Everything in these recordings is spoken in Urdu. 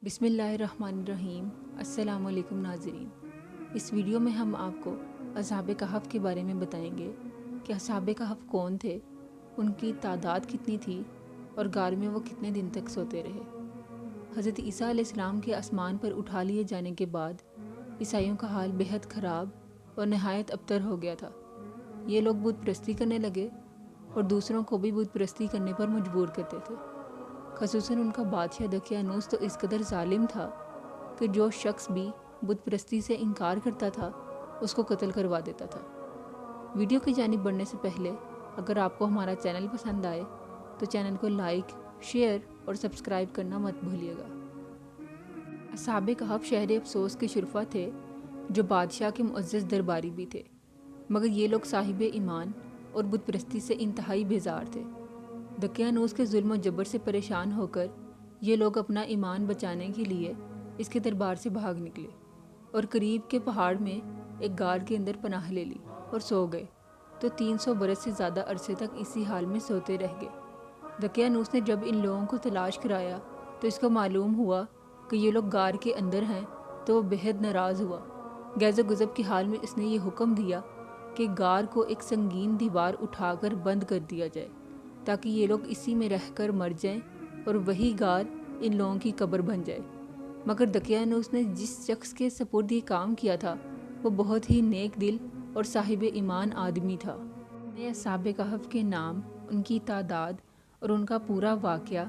بسم اللہ الرحمن الرحیم۔ السلام علیکم ناظرین، اس ویڈیو میں ہم آپ کو اصحاب کہف کے بارے میں بتائیں گے کہ اصحاب کہف کون تھے، ان کی تعداد کتنی تھی اور غار میں وہ کتنے دن تک سوتے رہے۔ حضرت عیسیٰ علیہ السلام کے آسمان پر اٹھا لیے جانے کے بعد عیسائیوں کا حال بہت خراب اور نہایت ابتر ہو گیا تھا۔ یہ لوگ بت پرستی کرنے لگے اور دوسروں کو بھی بت پرستی کرنے پر مجبور کرتے تھے۔ خصوصاً ان کا بادشاہ دقیانوس تو اس قدر ظالم تھا کہ جو شخص بھی بت پرستی سے انکار کرتا تھا اس کو قتل کروا دیتا تھا۔ ویڈیو کی جانب بڑھنے سے پہلے اگر آپ کو ہمارا چینل پسند آئے تو چینل کو لائک، شیئر اور سبسکرائب کرنا مت بھولیے گا۔ اصحاب کہف شہر افسوس کے شرفا تھے جو بادشاہ کے معزز درباری بھی تھے، مگر یہ لوگ صاحب ایمان اور بت پرستی سے انتہائی بیزار تھے۔ دقیانوس کے ظلم و جبر سے پریشان ہو کر یہ لوگ اپنا ایمان بچانے کے لیے اس کے دربار سے بھاگ نکلے اور قریب کے پہاڑ میں ایک غار کے اندر پناہ لے لی اور سو گئے، تو 300 برس سے زیادہ عرصے تک اسی حال میں سوتے رہ گئے۔ دقیانوس نے جب ان لوگوں کو تلاش کرایا تو اس کو معلوم ہوا کہ یہ لوگ غار کے اندر ہیں، تو وہ بہت ناراض ہوا۔ غیظ و غضب کے حال میں اس نے یہ حکم دیا کہ غار کو ایک سنگین دیوار اٹھا کر بند کر دیا جائے تاکہ یہ لوگ اسی میں رہ کر مر جائیں اور وہی غار ان لوگوں کی قبر بن جائے۔ مگر دقیانوس نے جس شخص کے سپرد یہ کام کیا تھا وہ بہت ہی نیک دل اور صاحب ایمان آدمی تھا۔ اصحاب کہف کے نام، ان کی تعداد اور ان کا پورا واقعہ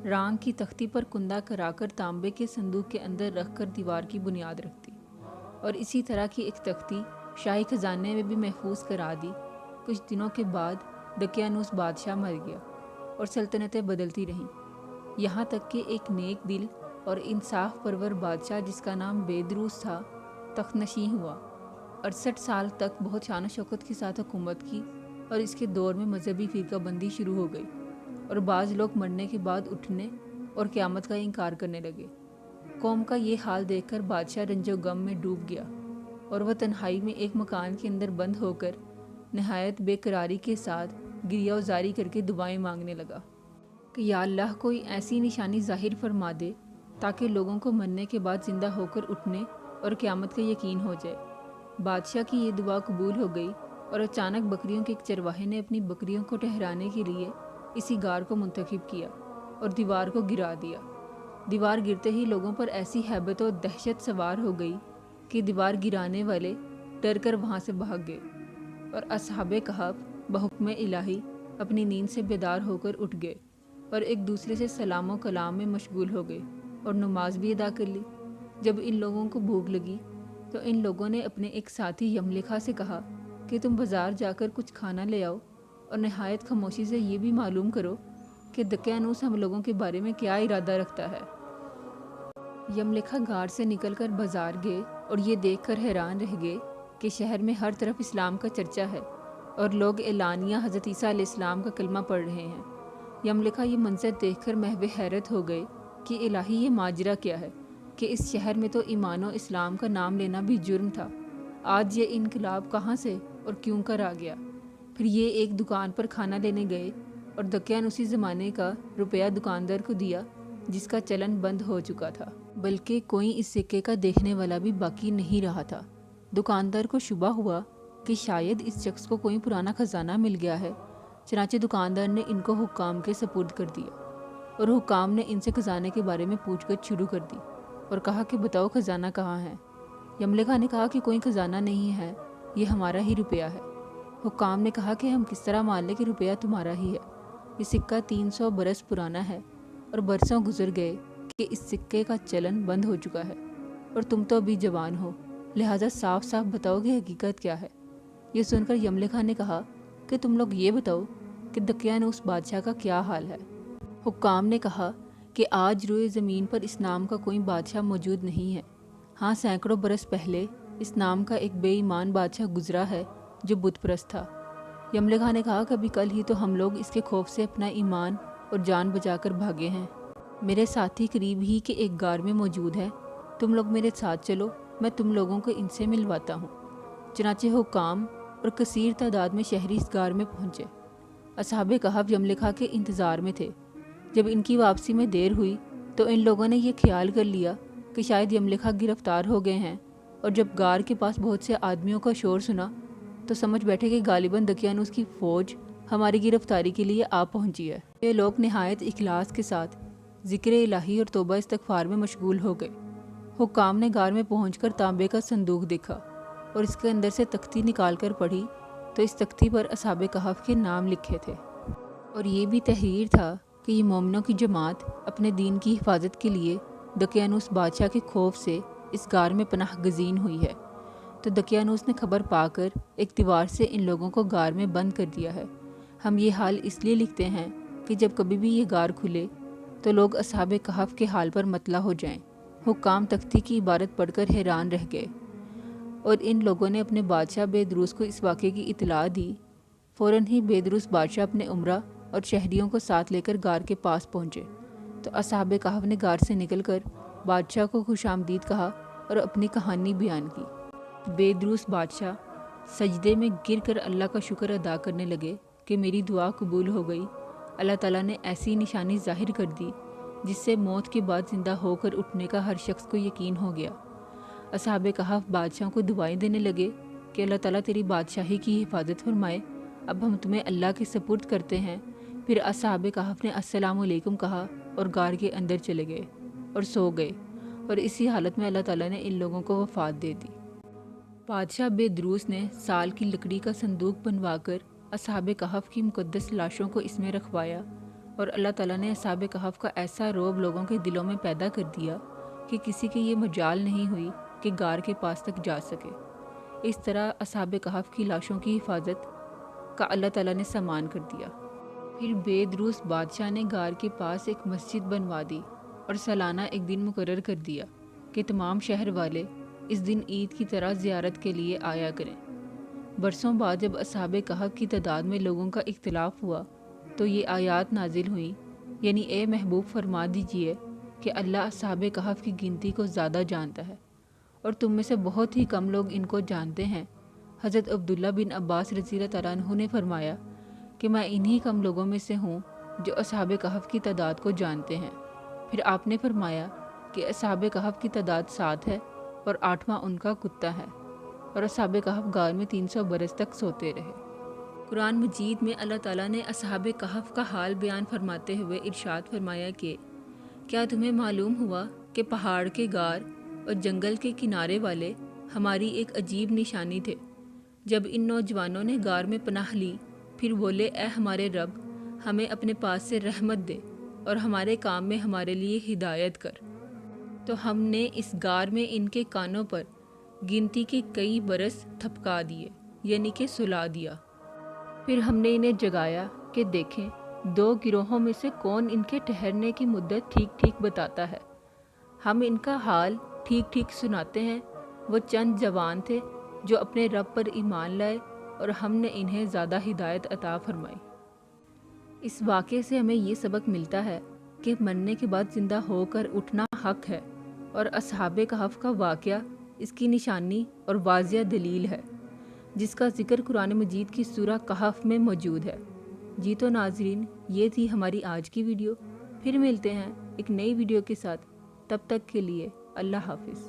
رانگ کی تختی پر کندہ کرا کر تانبے کے صندوق کے اندر رکھ کر دیوار کی بنیاد رکھ دی، اور اسی طرح کی ایک تختی شاہی خزانے میں بھی محفوظ کرا دی۔ کچھ دنوں کے بعد دقیانوس بادشاہ مر گیا اور سلطنتیں بدلتی رہیں، یہاں تک کہ ایک نیک دل اور انصاف پرور بادشاہ جس کا نام بیدروس تھا تخت نشین ہوا۔ 68 سال تک بہت شان و شوکت کے ساتھ حکومت کی، اور اس کے دور میں مذہبی فرقہ بندی شروع ہو گئی اور بعض لوگ مرنے کے بعد اٹھنے اور قیامت کا انکار کرنے لگے۔ قوم کا یہ حال دیکھ کر بادشاہ رنج و غم میں ڈوب گیا اور وہ تنہائی میں ایک مکان کے اندر بند ہو کر نہایت بے قراری کے ساتھ گریہ وزاری کر کے دعائیں مانگنے لگا کہ یا اللہ کوئی ایسی نشانی ظاہر فرما دے تاکہ لوگوں کو مرنے کے بعد زندہ ہو کر اٹھنے اور قیامت کا یقین ہو جائے۔ بادشاہ کی یہ دعا قبول ہو گئی اور اچانک بکریوں کے ایک چرواہے نے اپنی بکریوں کو ٹہرانے کے لیے اسی غار کو منتخب کیا اور دیوار کو گرا دیا۔ دیوار گرتے ہی لوگوں پر ایسی ہیبت و دہشت سوار ہو گئی کہ دیوار گرانے والے ڈر کر وہاں سے بھاگ گئے، اور اصحاب کہف بحکم الہی اپنی نیند سے بیدار ہو کر اٹھ گئے اور ایک دوسرے سے سلام و کلام میں مشغول ہو گئے اور نماز بھی ادا کر لی۔ جب ان لوگوں کو بھوک لگی تو ان لوگوں نے اپنے ایک ساتھی یملکھا سے کہا کہ تم بازار جا کر کچھ کھانا لے آؤ اور نہایت خاموشی سے یہ بھی معلوم کرو کہ دقیانوس ہم لوگوں کے بارے میں کیا ارادہ رکھتا ہے۔ یملکھا غار سے نکل کر بازار گئے اور یہ دیکھ کر حیران رہ گئے کہ شہر میں ہر طرف اسلام کا چرچا ہے اور لوگ اعلانیہ حضرت عیسیٰ علیہ السلام کا کلمہ پڑھ رہے ہیں۔ یملکھا یہ منظر دیکھ کر محو حیرت ہو گئے کہ الہی یہ ماجرا کیا ہے کہ اس شہر میں تو ایمان و اسلام کا نام لینا بھی جرم تھا، آج یہ انقلاب کہاں سے اور کیوں کر آ گیا۔ پھر یہ ایک دکان پر کھانا لینے گئے اور دقیانوسی زمانے کا روپیہ دکاندار کو دیا جس کا چلن بند ہو چکا تھا، بلکہ کوئی اس سکے کا دیکھنے والا بھی باقی نہیں رہا تھا۔ دکاندار کو شبہ ہوا کہ شاید اس شخص کو کوئی پرانا خزانہ مل گیا ہے، چنانچہ دکاندار نے ان کو حکام کے سپرد کر دیا، اور حکام نے ان سے خزانے کے بارے میں پوچھ گچھ شروع کر دی اور کہا کہ بتاؤ خزانہ کہاں ہے۔ یملکھا نے کہا کہ کوئی خزانہ نہیں ہے، یہ ہمارا ہی روپیہ ہے۔ حکام نے کہا کہ ہم کس طرح مان لیں کہ روپیہ تمہارا ہی ہے؟ یہ سکہ 300 برس پرانا ہے اور برسوں گزر گئے کہ اس سکے کا چلن بند ہو چکا ہے، اور تم تو ابھی جوان ہو، لہٰذا صاف صاف بتاؤ کہ حقیقت کیا ہے۔ یہ سن کر یملکھا نے کہا کہ تم لوگ یہ بتاؤ کہ دقیانوس بادشاہ کا کیا حال ہے۔ حکام نے کہا کہ آج روئے زمین پر اس نام کا کوئی بادشاہ موجود نہیں ہے، ہاں سینکڑوں برس پہلے اس نام کا ایک بے ایمان بادشاہ گزرا ہے جو بت پرست تھا۔ یملکھا نے کہا کہ ابھی کل ہی تو ہم لوگ اس کے خوف سے اپنا ایمان اور جان بچا کر بھاگے ہیں۔ میرے ساتھی قریب ہی کے ایک غار میں موجود ہے، تم لوگ میرے ساتھ چلو، میں تم لوگوں کو ان سے ملواتا ہوں۔ چنانچہ حکام اور کثیر تعداد میں شہری اس غار میں پہنچے۔ اصحاب کہف یملکھا کے انتظار میں تھے۔ جب ان کی واپسی میں دیر ہوئی تو تو ان لوگوں نے یہ خیال کر لیا کہ شاید یملکھا گرفتار ہو گئے ہیں، اور جب غار کے پاس بہت سے آدمیوں کا شور سنا تو سمجھ بیٹھے کہ غالباً دقیانوس کی فوج ہماری گرفتاری کے لیے آ پہنچی ہے۔ یہ لوگ نہایت اخلاص کے ساتھ ذکر الہی اور توبہ استغفار میں مشغول ہو گئے۔ حکام نے غار میں پہنچ کر تانبے کا صندوق دیکھا اور اس کے اندر سے تختی نکال کر پڑھی تو اس تختی پر اصحاب کہف کے نام لکھے تھے، اور یہ بھی تحریر تھا کہ یہ مومنوں کی جماعت اپنے دین کی حفاظت کے لیے دقیانوس بادشاہ کے خوف سے اس غار میں پناہ گزین ہوئی ہے۔ تو دقیانوس نے خبر پا کر ایک دیوار سے ان لوگوں کو غار میں بند کر دیا ہے۔ ہم یہ حال اس لیے لکھتے ہیں کہ جب کبھی بھی یہ غار کھلے تو لوگ اصحاب کہف کے حال پر مطلع ہو جائیں۔ حکام تختی کی عبارت پڑھ کر حیران رہ گئے، اور ان لوگوں نے اپنے بادشاہ بیدروس کو اس واقعے کی اطلاع دی۔ فوراً ہی بیدروس بادشاہ اپنے امراء اور شہریوں کو ساتھ لے کر غار کے پاس پہنچے، تو اصحاب کہف نے غار سے نکل کر بادشاہ کو خوش آمدید کہا اور اپنی کہانی بیان کی۔ بیدروس بادشاہ سجدے میں گر کر اللہ کا شکر ادا کرنے لگے کہ میری دعا قبول ہو گئی۔ اللہ تعالیٰ نے ایسی نشانی ظاہر کر دی جس سے موت کے بعد زندہ ہو کر اٹھنے کا ہر شخص کو یقین ہو گیا۔ اصحاب کہف بادشاہ کو دعائیں دینے لگے کہ اللہ تعالیٰ تیری بادشاہی کی حفاظت فرمائے، اب ہم تمہیں اللہ کے سپرد کرتے ہیں۔ پھر اصحاب کہف نے السلام علیکم کہا اور غار کے اندر چلے گئے اور سو گئے، اور اسی حالت میں اللہ تعالیٰ نے ان لوگوں کو وفات دے دی۔ بادشاہ بیدروس نے سال کی لکڑی کا صندوق بنوا کر اصحاب کہف کی مقدس لاشوں کو اس میں رکھوایا، اور اللہ تعالیٰ نے اصحاب کہف کا ایسا رعب لوگوں کے دلوں میں پیدا کر دیا کہ کسی کی یہ مجال نہیں ہوئی کہ غار کے پاس تک جا سکے۔ اس طرح اصحاب کہف کی لاشوں کی حفاظت کا اللہ تعالیٰ نے سامان کر دیا۔ پھر بیدروس بادشاہ نے غار کے پاس ایک مسجد بنوا دی اور سالانہ ایک دن مقرر کر دیا کہ تمام شہر والے اس دن عید کی طرح زیارت کے لیے آیا کریں۔ برسوں بعد جب اصحاب کہف کی تعداد میں لوگوں کا اختلاف ہوا تو یہ آیات نازل ہوئیں، یعنی اے محبوب فرما دیجئے کہ اللہ اصحاب کہف کی گنتی کو زیادہ جانتا ہے، اور تم میں سے بہت ہی کم لوگ ان کو جانتے ہیں۔ حضرت عبداللہ بن عباس رضی اللہ تعالیٰ عنہ نے فرمایا کہ میں انہی کم لوگوں میں سے ہوں جو اصحاب کہف کی تعداد کو جانتے ہیں۔ پھر آپ نے فرمایا کہ اصحاب کہف کی تعداد 7 ہے اور 8واں ان کا کتا ہے، اور اصحاب کہف غار میں 300 برس تک سوتے رہے۔ قرآن مجید میں اللہ تعالیٰ نے اصحاب کہف کا حال بیان فرماتے ہوئے ارشاد فرمایا کہ کیا تمہیں معلوم ہوا کہ پہاڑ کے غار اور جنگل کے کنارے والے ہماری ایک عجیب نشانی تھے۔ جب ان نوجوانوں نے غار میں پناہ لی پھر بولے اے ہمارے رب، ہمیں اپنے پاس سے رحمت دے اور ہمارے کام میں ہمارے لیے ہدایت کر، تو ہم نے اس غار میں ان کے کانوں پر گنتی کے کئی برس تھپکا دیے، یعنی کہ سلا دیا۔ پھر ہم نے انہیں جگایا کہ دیکھیں 2 گروہوں میں سے کون ان کے ٹھہرنے کی مدت ٹھیک ٹھیک بتاتا ہے۔ ہم ان کا حال ٹھیک ٹھیک سناتے ہیں۔ وہ چند جوان تھے جو اپنے رب پر ایمان لائے اور ہم نے انہیں زیادہ ہدایت عطا فرمائی۔ اس واقعے سے ہمیں یہ سبق ملتا ہے کہ مرنے کے بعد زندہ ہو کر اٹھنا حق ہے، اور اصحاب کہف کا واقعہ اس کی نشانی اور واضح دلیل ہے، جس کا ذکر قرآن مجید کی سورہ کہف میں موجود ہے۔ جی تو ناظرین، یہ تھی ہماری آج کی ویڈیو۔ پھر ملتے ہیں ایک نئی ویڈیو کے ساتھ، تب تک کے لیے اللہ حافظ۔